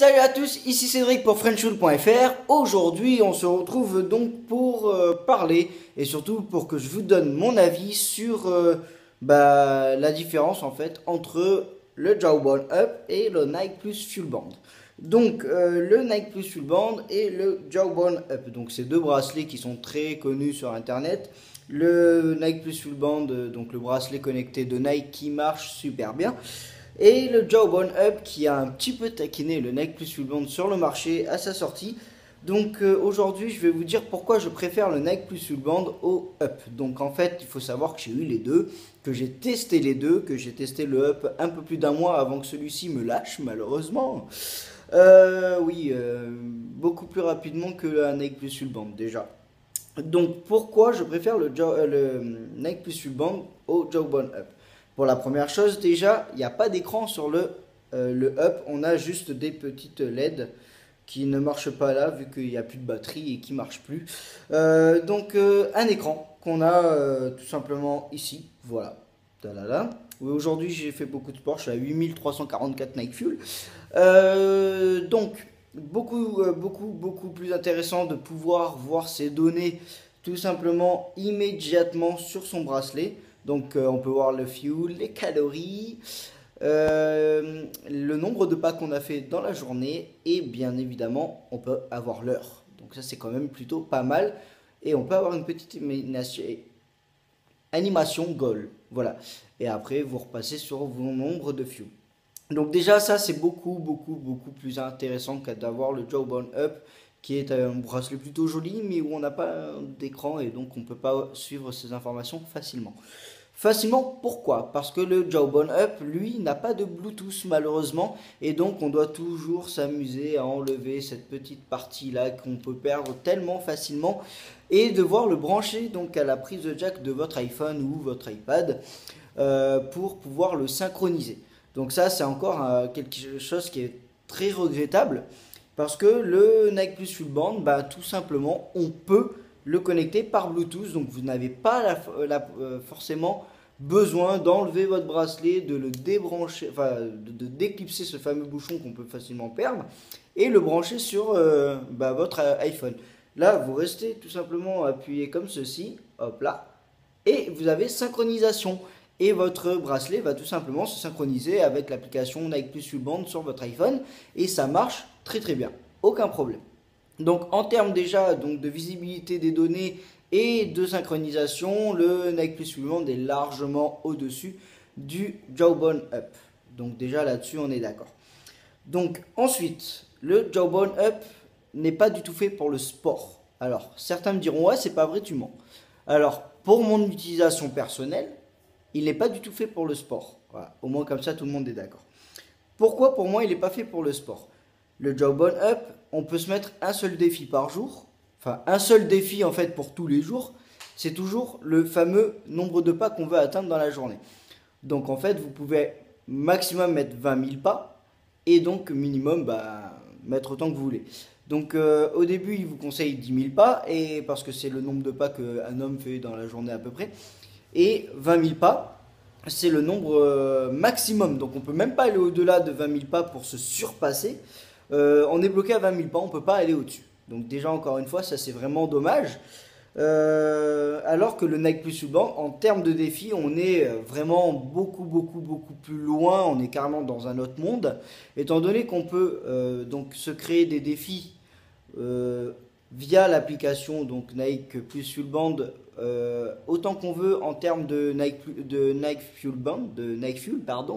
Salut à tous, ici Cédric pour Frenchwood.fr. Aujourd'hui, on se retrouve donc pour parler et surtout pour que je vous donne mon avis sur la différence en fait entre le Jawbone Up et le Nike Plus Fuel Band. Donc le Nike Plus Fuel Band et le Jawbone Up. Donc ces deux bracelets qui sont très connus sur internet. Le Nike Plus Fuel Band, donc le bracelet connecté de Nike qui marche super bien. Et le Jawbone Up qui a un petit peu taquiné le Nike Plus Fuel Band sur le marché à sa sortie. Donc aujourd'hui je vais vous dire pourquoi je préfère le Nike Plus Fuel Band au Up. Donc en fait il faut savoir que j'ai eu les deux, que j'ai testé les deux, que j'ai testé le Up un peu plus d'un mois avant que celui-ci me lâche malheureusement. Beaucoup plus rapidement que le Nike Plus Fuel Band déjà. Donc pourquoi je préfère le Nike Plus Fuel Band au Jawbone Up. Pour la première chose, déjà, il n'y a pas d'écran sur le Up. On a juste des petites LED qui ne marchent pas là, vu qu'il n'y a plus de batterie et qui ne marchent plus. Un écran qu'on a tout simplement ici. Voilà. Aujourd'hui, j'ai fait beaucoup de sport. Je suis à 8344 Nike Fuel. Beaucoup plus intéressant de pouvoir voir ces données tout simplement immédiatement sur son bracelet. Donc on peut voir le fuel, les calories, le nombre de pas qu'on a fait dans la journée et bien évidemment on peut avoir l'heure. Donc ça c'est quand même plutôt pas mal et on peut avoir une petite animation goal. Voilà. Et après vous repassez sur vos nombres de fuel. Donc déjà ça c'est beaucoup plus intéressant qu'à d'avoir le Jawbone Up qui est un bracelet plutôt joli mais où on n'a pas d'écran et donc on ne peut pas suivre ces informations facilement. Pourquoi? Parce que le Jawbone Up, lui, n'a pas de Bluetooth malheureusement et donc on doit toujours s'amuser à enlever cette petite partie-là qu'on peut perdre tellement facilement et devoir le brancher donc à la prise de jack de votre iPhone ou votre iPad pour pouvoir le synchroniser. Donc ça, c'est encore quelque chose qui est très regrettable parce que le Nike Plus Fuel Band, tout simplement, on peut le connecter par Bluetooth. Donc vous n'avez pas forcément besoin d'enlever votre bracelet, de le débrancher, de déclipser ce fameux bouchon qu'on peut facilement perdre et le brancher sur votre iPhone. Là, vous restez tout simplement appuyé comme ceci, hop là, et vous avez synchronisation. Et votre bracelet va tout simplement se synchroniser avec l'application Nike Plus Fuel Band sur votre iPhone et ça marche très bien, aucun problème. Donc en termes déjà de visibilité des données et de synchronisation, le Nike Plus Fuel Band est largement au-dessus du Jawbone Up. Donc déjà là-dessus on est d'accord. Donc ensuite, le Jawbone Up n'est pas du tout fait pour le sport. Alors certains me diront ouais c'est pas vrai, tu mens. Alors pour mon utilisation personnelle, il n'est pas du tout fait pour le sport. Voilà. Au moins comme ça tout le monde est d'accord. Pourquoi pour moi il n'est pas fait pour le sport? Le Jawbone Up, on peut se mettre un seul défi par jour. Enfin un seul défi en fait pour tous les jours. C'est toujours le fameux nombre de pas qu'on veut atteindre dans la journée. Donc en fait vous pouvez maximum mettre 20 000 pas et donc minimum mettre autant que vous voulez. Donc au début il vous conseille 10 000 pas et parce que c'est le nombre de pas qu'un homme fait dans la journée à peu près. Et 20 000 pas, c'est le nombre maximum. Donc on ne peut même pas aller au-delà de 20 000 pas pour se surpasser. On est bloqué à 20 000 pas, on ne peut pas aller au-dessus. Donc déjà encore une fois, ça c'est vraiment dommage. Alors que le Nike Plus Fuel Band, en termes de défi, on est vraiment beaucoup plus loin. On est carrément dans un autre monde. Étant donné qu'on peut donc se créer des défis via l'application donc Nike Plus Fuel Band autant qu'on veut en termes de Nike Fuel Band,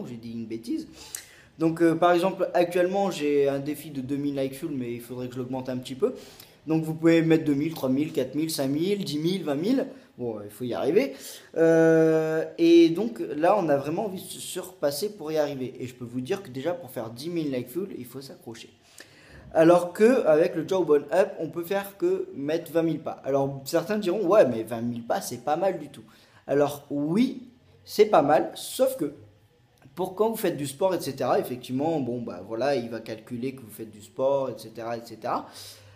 j'ai dit une bêtise. Donc par exemple actuellement j'ai un défi de 2000 Nike Fuel mais il faudrait que je l'augmente un petit peu. Donc vous pouvez mettre 2000, 3000, 4000, 5000, 10 000, 20 000. Bon, il faut y arriver. Et donc là, on a vraiment envie de se surpasser pour y arriver. Et je peux vous dire que déjà, pour faire 10 000 Nike Fuel, il faut s'accrocher. Alors qu'avec le Jawbone Up, on peut faire que mettre 20 000 pas. Alors certains diront, ouais, mais 20 000 pas, c'est pas mal du tout. Alors oui, c'est pas mal, sauf que pour quand vous faites du sport, etc., effectivement, voilà, il va calculer que vous faites du sport, etc.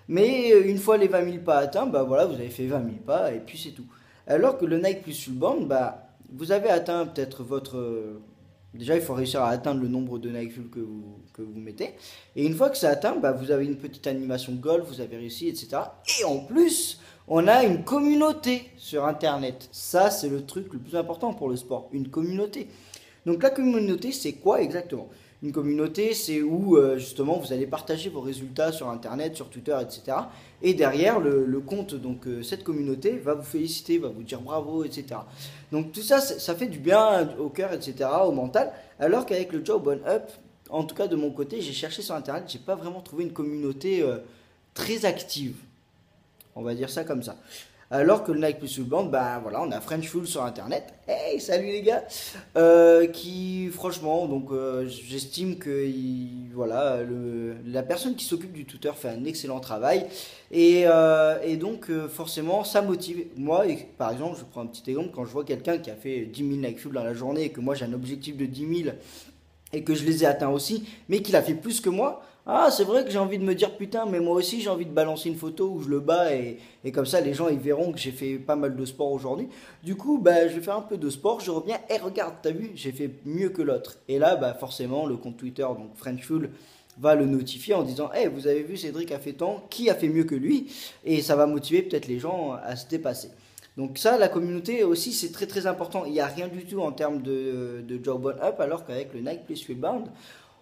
Mais une fois les 20 000 pas atteints, voilà, vous avez fait 20 000 pas et puis c'est tout. Alors que le Nike Plus Fuel Band, vous avez atteint peut-être votre Déjà, il faut réussir à atteindre le nombre de Nike Fuel que vous mettez. Et une fois que c'est atteint, bah, vous avez une petite animation de golf, vous avez réussi, etc. Et en plus, on a une communauté sur Internet. Ça, c'est le truc le plus important pour le sport, une communauté. Donc la communauté, c'est quoi exactement? Une communauté, c'est où justement vous allez partager vos résultats sur Internet, sur Twitter, etc. Et derrière, le compte, donc cette communauté, va vous féliciter, va vous dire bravo, etc. Donc tout ça, ça fait du bien au cœur, etc., au mental. Alors qu'avec le Jawbone Up, en tout cas de mon côté, j'ai cherché sur Internet, j'ai pas vraiment trouvé une communauté très active. On va dire ça comme ça. Alors que le Nike Plus Fuel Band, bah voilà, on a French Fuel sur internet. Hey, salut les gars! Qui, franchement, donc j'estime que voilà, la personne qui s'occupe du tuteur fait un excellent travail. Et donc, forcément, ça motive. Moi, par exemple, je prends un petit exemple, quand je vois quelqu'un qui a fait 10 000 Nike Fuel dans la journée et que moi j'ai un objectif de 10 000 et que je les ai atteints aussi, mais qu'il a fait plus que moi, ah, c'est vrai que j'ai envie de me dire putain, mais moi aussi j'ai envie de balancer une photo où je le bats et comme ça les gens ils verront que j'ai fait pas mal de sport aujourd'hui. Du coup, bah, je vais faire un peu de sport, je reviens, et regarde, t'as vu, j'ai fait mieux que l'autre. Et là, bah, forcément, le compte Twitter, donc Frenchful, va le notifier en disant, hey, vous avez vu, Cédric a fait tant, qui a fait mieux que lui? Et ça va motiver peut-être les gens à se dépasser. Donc ça, la communauté aussi, c'est très très important. Il n'y a rien du tout en termes de Jawbone Up, alors qu'avec le Nike Plus Rebound,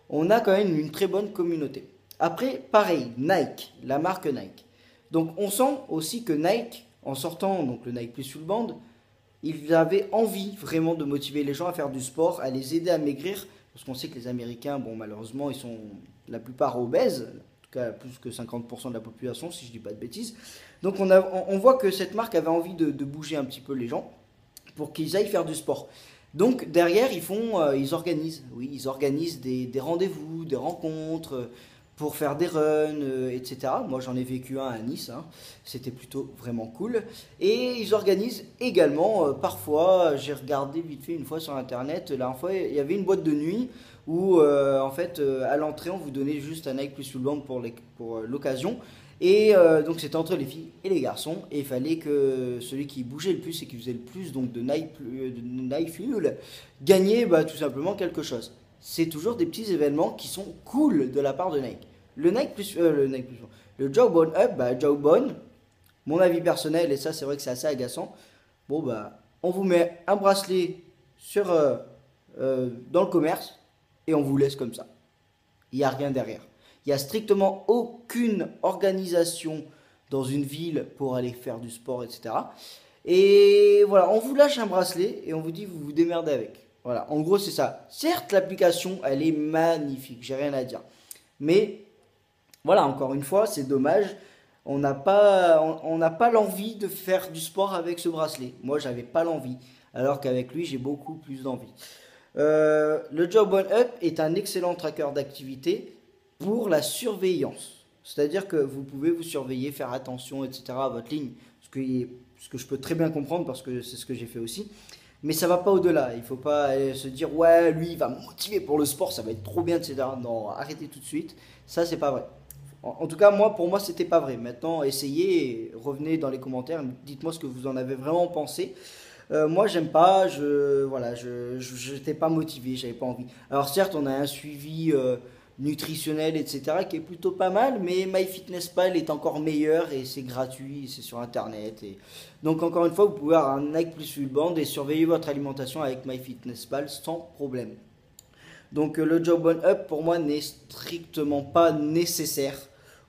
on a quand même une très bonne communauté. Après, pareil, Nike, la marque Nike. Donc on sent aussi que Nike, en sortant donc le Nike Plus Rebound, ils avaient envie vraiment de motiver les gens à faire du sport, à les aider à maigrir, parce qu'on sait que les Américains, bon malheureusement, ils sont la plupart obèses, en tout cas plus que 50% de la population, si je dis pas de bêtises. Donc on voit que cette marque avait envie de bouger un petit peu les gens pour qu'ils aillent faire du sport. Donc derrière, ils organisent, oui, ils organisent des rendez-vous, des rencontres pour faire des runs, etc. Moi, j'en ai vécu un à Nice, hein. C'était plutôt vraiment cool. Et ils organisent également, parfois, j'ai regardé vite fait une fois sur Internet, la dernière fois, il y avait une boîte de nuit où, en fait, à l'entrée, on vous donnait juste un Nike plus Full Band pour l'occasion. Et donc c'était entre les filles et les garçons, et il fallait que celui qui bougeait le plus et qui faisait le plus donc de Nike Fuel gagnait bah, tout simplement quelque chose. C'est toujours des petits événements qui sont cool de la part de Nike. Le Nike plus, le Jawbone Up, bah Jawbone, mon avis personnel, et ça c'est vrai que c'est assez agaçant. Bon bah, on vous met un bracelet dans le commerce et on vous laisse comme ça. Il n'y a rien derrière. Il n'y a strictement aucune organisation dans une ville pour aller faire du sport, etc. Et voilà, on vous lâche un bracelet et on vous dit vous vous démerdez avec. Voilà, en gros c'est ça. Certes, l'application, elle est magnifique, j'ai rien à dire. Mais voilà, encore une fois, c'est dommage. On n'a pas l'envie de faire du sport avec ce bracelet. Moi, j'avais pas l'envie, alors qu'avec lui, j'ai beaucoup plus d'envie. Le Job One Up est un excellent tracker d'activité pour la surveillance. C'est-à-dire que vous pouvez vous surveiller, faire attention, etc. à votre ligne. Ce que je peux très bien comprendre parce que c'est ce que j'ai fait aussi. Mais ça va pas au-delà. Il faut pas se dire ouais, lui il va me motiver pour le sport, ça va être trop bien, etc. Non, arrêtez tout de suite. Ça, c'est pas vrai. En tout cas, pour moi, c'était pas vrai. Maintenant, essayez, revenez dans les commentaires, dites-moi ce que vous en avez vraiment pensé. Moi, j'aime pas, voilà, j'étais pas motivé, j'avais pas envie. Alors certes, on a un suivi nutritionnel, etc., qui est plutôt pas mal, mais MyFitnessPal est encore meilleur et c'est gratuit, c'est sur Internet. Et... Donc encore une fois, vous pouvez avoir un Nike Plus Full Band et surveiller votre alimentation avec MyFitnessPal sans problème. Donc le Jawbone Up pour moi n'est strictement pas nécessaire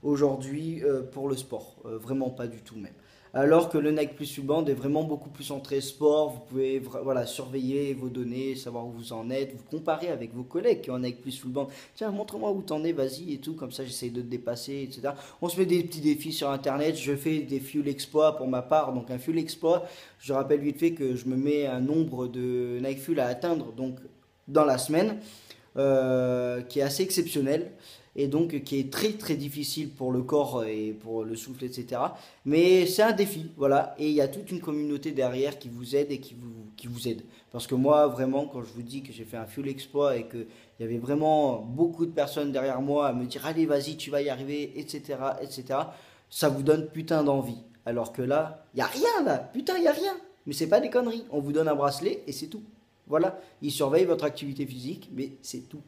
aujourd'hui pour le sport, vraiment pas du tout même. Alors que le Nike Plus Full Band est vraiment beaucoup plus centré sport, vous pouvez voilà, surveiller vos données, savoir où vous en êtes, vous comparer avec vos collègues qui ont un Nike Plus Full Band. Tiens, montre-moi où t'en es, vas-y et tout, comme ça j'essaye de te dépasser, etc. On se met des petits défis sur internet, je fais des fuel exploits pour ma part, donc un fuel exploit, je rappelle vite fait que je me mets un nombre de Nike Fuel à atteindre donc dans la semaine. Qui est assez exceptionnel et donc qui est très très difficile pour le corps et pour le souffle, etc. Mais c'est un défi, voilà, et il y a toute une communauté derrière qui vous aide et qui vous aide. Parce que moi, vraiment, quand je vous dis que j'ai fait un full exploit et qu'il y avait vraiment beaucoup de personnes derrière moi à me dire allez, vas-y, tu vas y arriver, etc., etc., ça vous donne putain d'envie. Alors que là, il n'y a rien là, putain, il n'y a rien. Mais c'est pas des conneries, on vous donne un bracelet et c'est tout. Voilà, il surveille votre activité physique, mais c'est tout.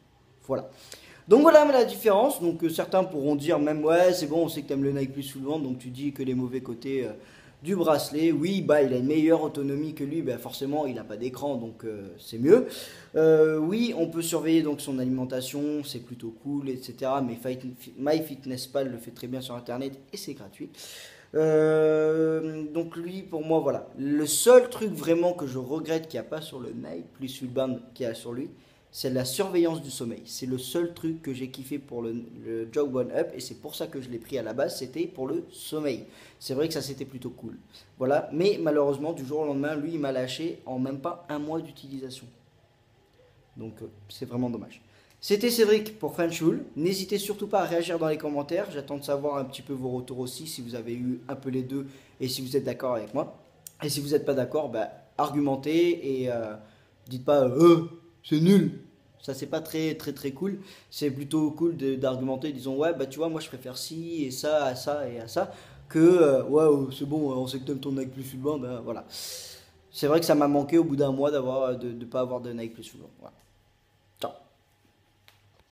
Voilà. Donc voilà la différence. Donc certains pourront dire même ouais c'est bon, on sait que tu aimes le Nike Plus souvent, donc tu dis que les mauvais côtés du bracelet. Oui, bah il a une meilleure autonomie que lui, bah forcément il n'a pas d'écran, donc c'est mieux. Oui, on peut surveiller donc son alimentation, c'est plutôt cool, etc. Mais MyFitnessPal le fait très bien sur internet et c'est gratuit. Donc lui pour moi voilà. Le seul truc vraiment que je regrette qu'il n'y a pas sur le Nike Plus Fuelband qu'il y a sur lui, c'est la surveillance du sommeil. C'est le seul truc que j'ai kiffé pour le Jog One Up et c'est pour ça que je l'ai pris à la base, c'était pour le sommeil. C'est vrai que ça c'était plutôt cool. Voilà, mais malheureusement du jour au lendemain, lui il m'a lâché en même pas un mois d'utilisation. Donc c'est vraiment dommage. C'était Cédric pour Fanchoul. N'hésitez surtout pas à réagir dans les commentaires. J'attends de savoir un petit peu vos retours aussi, si vous avez eu un peu les deux et si vous êtes d'accord avec moi. Et si vous n'êtes pas d'accord, bah, argumentez et dites pas c'est nul. Ça c'est pas très très très cool. C'est plutôt cool d'argumenter, disons ouais bah tu vois moi je préfère ci et ça à ça et à ça que ouais c'est bon on sait que t'aimes ton Nike plus souvent ben voilà. C'est vrai que ça m'a manqué au bout d'un mois de ne pas avoir de Nike plus souvent. Voilà.